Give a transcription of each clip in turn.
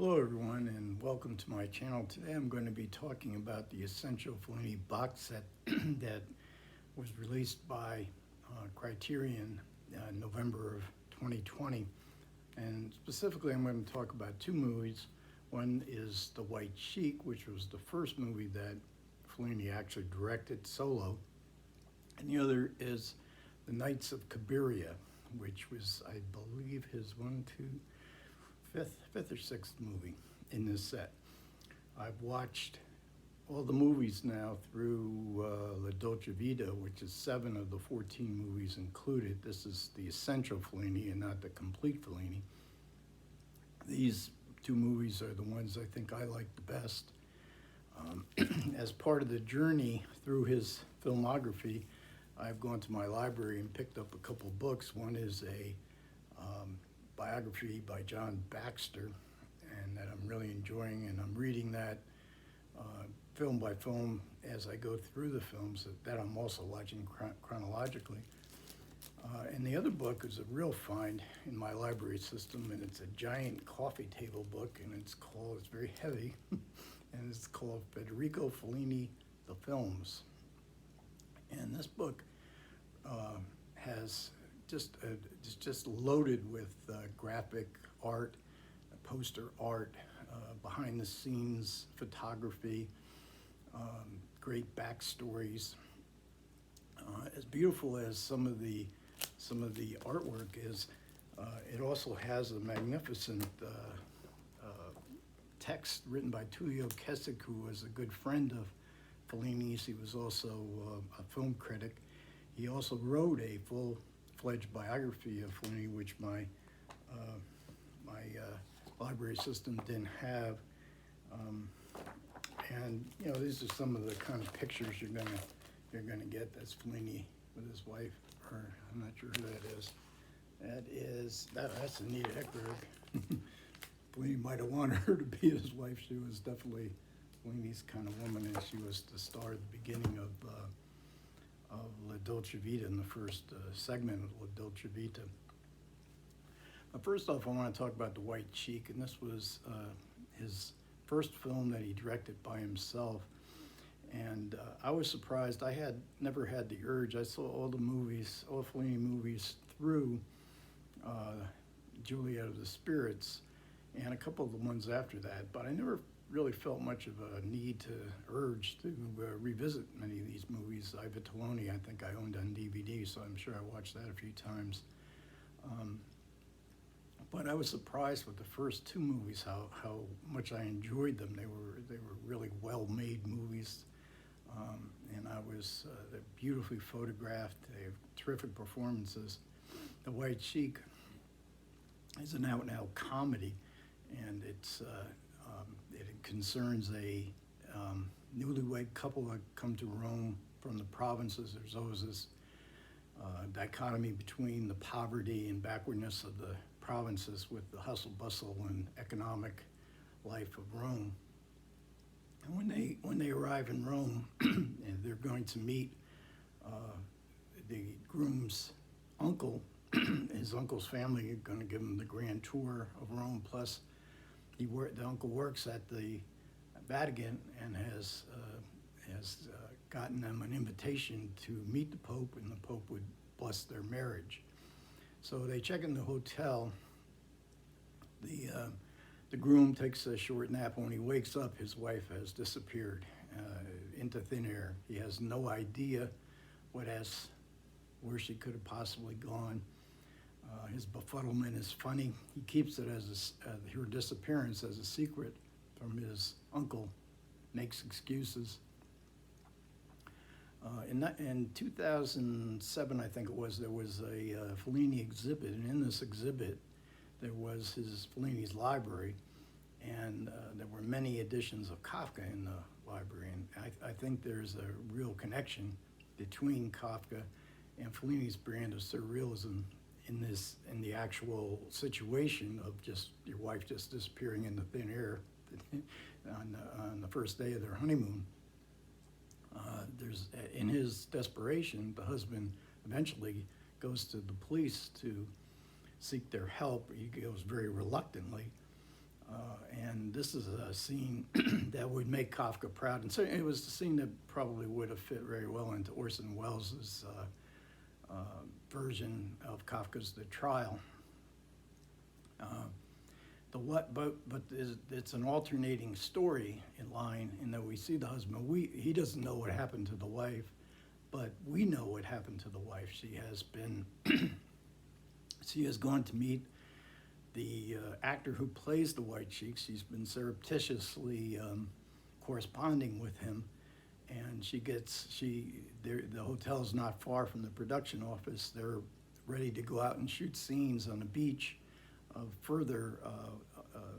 Hello everyone and welcome to my channel. Today I'm going to be talking about the Essential Fellini box set that was released by Criterion in November of 2020. And specifically I'm going to talk about two movies. One is The White Sheik, which was the first movie that Fellini actually directed solo. And the other is The Knights of Cabiria, which was, I believe, his fifth or sixth movie in this set. I've watched all the movies now through Dolce Vita, which is 7 of the 14 movies included. This is the essential Fellini and not the complete Fellini. These two movies are the ones I think I like the best. As part of the journey through his filmography, I've gone to my library and picked up a couple books. One is a biography by John Baxter, and that I'm really enjoying, and I'm reading that film by film as I go through the films that I'm also watching chronologically. And the other book is a real find in my library system, and it's a giant coffee table book, and it's very heavy, and it's called Federico Fellini, The Films. And this book it's just loaded with graphic art, poster art, behind the scenes photography, great backstories. As beautiful as some of the artwork is, it also has a magnificent text written by Tullio Kessick, who was a good friend of Fellini's. He was also a film critic. He also wrote a full-fledged biography of Fellini, which my library system didn't have. And these are some of the kind of pictures you're gonna get. That's Fellini with his wife, or I'm not sure who that is. That's Anita Ekberg. Fellini might have wanted her to be his wife. She was definitely Fellini's kind of woman, and she was the star at the beginning of La Dolce Vita, in the first segment of La Dolce Vita. First off, I want to talk about The White Sheik, and this was his first film that he directed by himself. And I was surprised. I had never had the urge. I saw all the movies, all Fellini movies through Juliet of the Spirits, and a couple of the ones after that, but I never really felt much of a need to urge to revisit many of these movies. I Vitelloni, I think I owned on DVD, so I'm sure I watched that a few times. But I was surprised with the first two movies how much I enjoyed them. They were really well-made movies, and they're beautifully photographed. They have terrific performances. The White Sheik is an out-and-out comedy, and it concerns a newlywed couple that come to Rome from the provinces. There's always this dichotomy between the poverty and backwardness of the provinces with the hustle bustle and economic life of Rome. And when they arrive in Rome, and they're going to meet the groom's uncle. His uncle's family are going to give him the grand tour of Rome. Plus, the uncle works at the Vatican and has gotten them an invitation to meet the Pope, and the Pope would bless their marriage. So they check in the hotel. The groom takes a short nap. When he wakes up, his wife has disappeared into thin air. He has no idea where she could have possibly gone. His befuddlement is funny. He keeps it as her disappearance as a secret from his uncle, makes excuses. In 2007, I think it was, there was a Fellini exhibit, and in this exhibit, there was Fellini's library, and there were many editions of Kafka in the library, and I think there's a real connection between Kafka and Fellini's brand of surrealism in the actual situation of just your wife just disappearing into thin air on the first day of their honeymoon. In his desperation, the husband eventually goes to the police to seek their help. He goes very reluctantly, and and this is a scene that would make Kafka proud. And so it was the scene that probably would have fit very well into Orson Welles' version of Kafka's The Trial. But it's an alternating story in line in that we see the husband. He doesn't know what happened to the wife, but we know what happened to the wife. She has gone to meet the actor who plays the White Sheik. She's been surreptitiously corresponding with him, and the hotel's not far from the production office. They're ready to go out and shoot scenes on the beach of further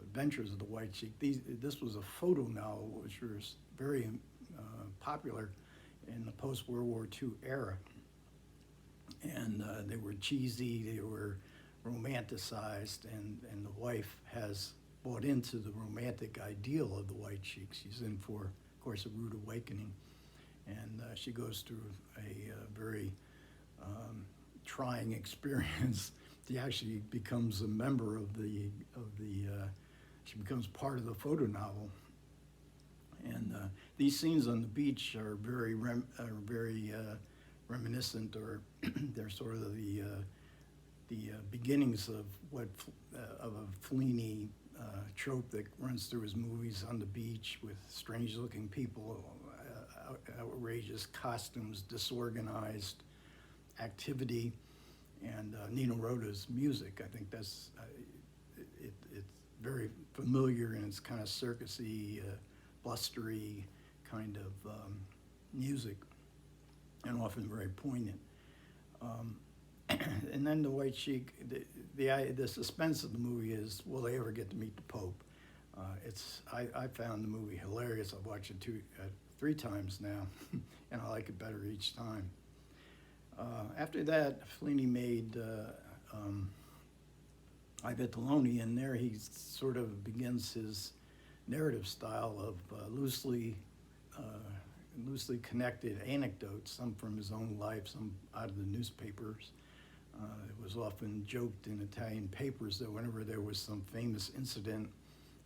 adventures of the White Sheik. This was a photo novel which was very popular in the post-World War II era. And they were cheesy, they were romanticized, and the wife has bought into the romantic ideal of the White Sheik. She's in for, of course, a rude awakening. And she goes through a very trying experience. She actually becomes a member of she becomes part of the photo novel. And these scenes on the beach are very reminiscent, or they're sort of the beginnings of of a Fellini trope that runs through his movies, on the beach with strange-looking people, outrageous costumes, disorganized activity, and Nino Rota's music. I think that's it's very familiar, and it's kind of circusy, blustery kind of music, and often very poignant. And then the White Sheik, the suspense of the movie is, will they ever get to meet the Pope? I found the movie hilarious. I've watched it 3 times now, and I like it better each time. After that, Fellini made I Vitelloni, and there he sort of begins his narrative style of loosely connected anecdotes, some from his own life, some out of the newspapers. It was often joked in Italian papers that whenever there was some famous incident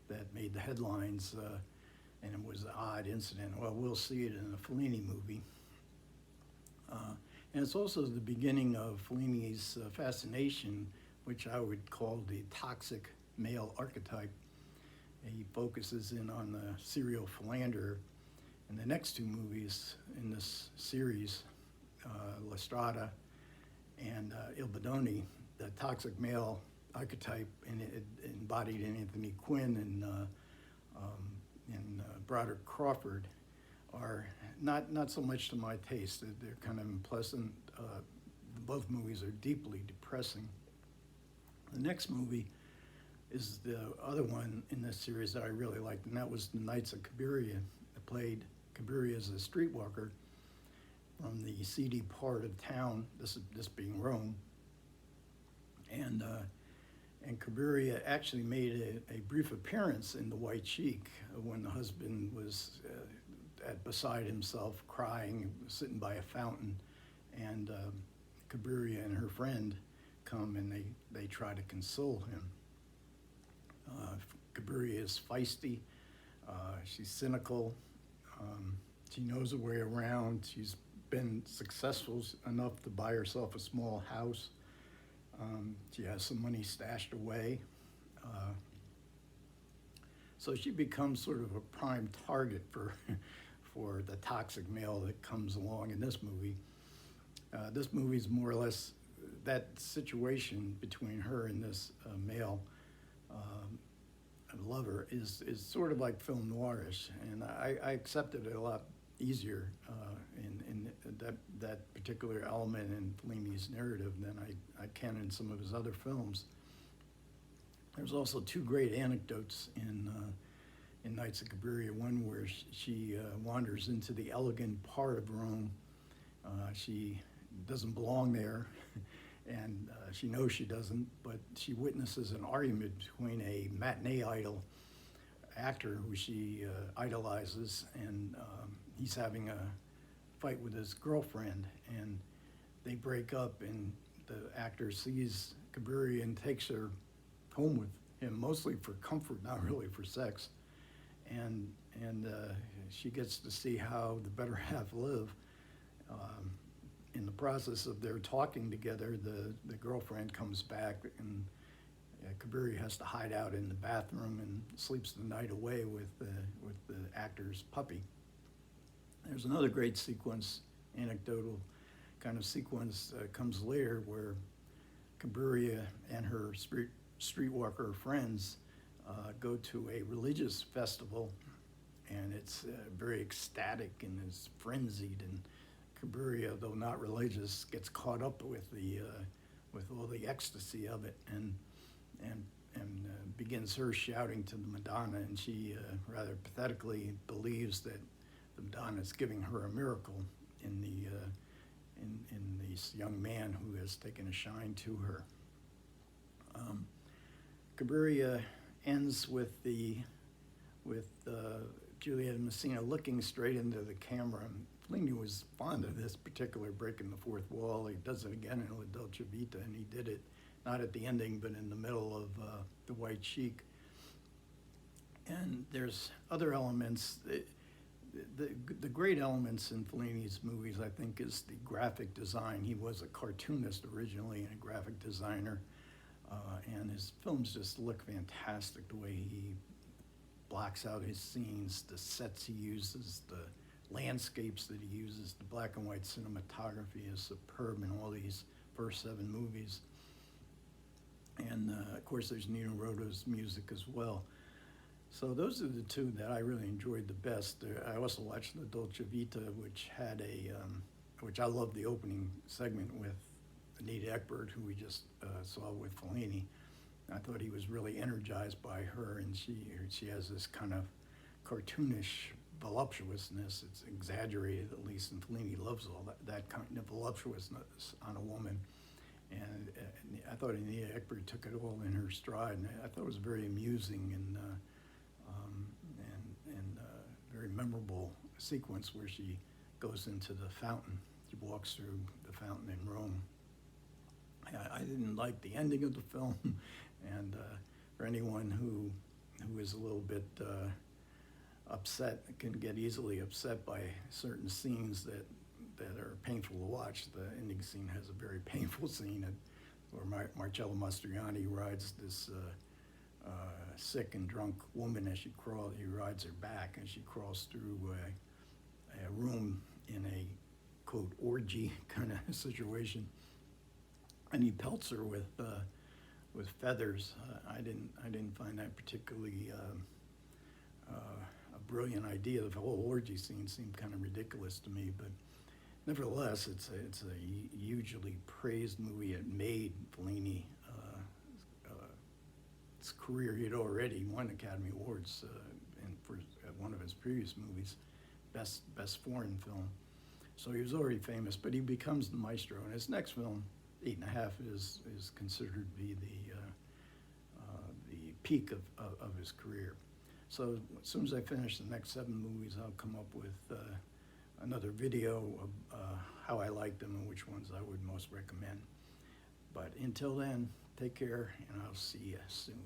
that made the headlines, and it was an odd incident, well, we'll see it in a Fellini movie. And it's also the beginning of Fellini's fascination, which I would call the toxic male archetype. He focuses in on the serial philanderer. In the next 2 movies in this series, La Strada and Il Bidone, the toxic male archetype embodied in Anthony Quinn and Broderick Crawford are not so much to my taste. They're kind of unpleasant. Both movies are deeply depressing. The next movie is the other one in this series that I really liked, and that was the Knights of Kiberian. I played Cabiria as a streetwalker from the seedy part of town, this being Rome. And Cabiria actually made a brief appearance in The White Sheik when the husband was beside himself, crying, sitting by a fountain, and Cabiria and her friend come and they try to console him. Cabiria is feisty, she's cynical, she knows her way around, she's been successful enough to buy herself a small house. She has some money stashed away. So she becomes sort of a prime target for the toxic male that comes along in this movie. This movie is more or less that situation between her and this male lover is sort of like film noirish, and I accepted it a lot easier in that particular element in Fellini's narrative than I can in some of his other films. There's also 2 great anecdotes in Knights of Cabiria. One where she wanders into the elegant part of Rome. She doesn't belong there, and she knows she doesn't, but she witnesses an argument between a matinee idol actor who she idolizes, and he's having a fight with his girlfriend, and they break up, and the actor sees Cabiria and takes her home him mostly for comfort, not really for sex. And she gets to see how the better half live. In the process of their talking together, the girlfriend comes back, and Cabiria has to hide out in the bathroom and sleeps the night away with the actor's puppy. There's another great sequence, anecdotal kind of sequence comes later, where Cabiria and her streetwalker friends go to a religious festival, and it's very ecstatic and is frenzied, and Cabiria, though not religious, gets caught up with all the ecstasy of it, and begins her shouting to the Madonna, and she rather pathetically believes that the Madonna is giving her a miracle in this young man who has taken a shine to her. Cabiria ends with Juliet Messina looking straight into the camera. Fellini was fond of this particular breaking the fourth wall. He does it again in Dolce Vita, and he did it not at the ending, but in the middle of the White Sheik. And there's other elements. The great elements in Fellini's movies, I think, is the graphic design. He was a cartoonist originally and a graphic designer, and his films just look fantastic. The way he blocks out his scenes, the sets he uses, the landscapes that he uses, the black and white cinematography is superb in all these first 7 movies. And of course, there's Nino Rota's music as well. So those are the 2 that I really enjoyed the best. I also watched the Dolce Vita, which had which I love the opening segment with Anita Ekberg, who we just saw with Fellini. I thought he was really energized by her, and she has this kind of cartoonish voluptuousness. It's exaggerated, at least, and Fellini loves all that kind of voluptuousness on a woman. And I thought Anita Ekberg took it all in her stride, and I thought it was very amusing and very memorable sequence where she goes into the fountain. She walks through the fountain in Rome. I didn't like the ending of the film, and for anyone who is a little bit upset, can get easily upset by certain scenes that are painful to watch. The ending scene has a very painful scene where Marcello Mastroianni rides this sick and drunk woman as he rides her back as she crawls through a room in a, quote, orgy kind of situation. And he pelts her with feathers. I didn't find that particularly a brilliant idea. The whole orgy scene seemed kind of ridiculous to me, but nevertheless, it's a hugely praised movie. It made Fellini his career. He had already won Academy Awards for one of his previous movies, best foreign film. So he was already famous, but he becomes the maestro. And his next film, 8½, is considered to be the peak of his career. So as soon as I finish the next 7 movies, I'll come up with another video of how I like them and which ones I would most recommend. But until then, take care, and I'll see you soon.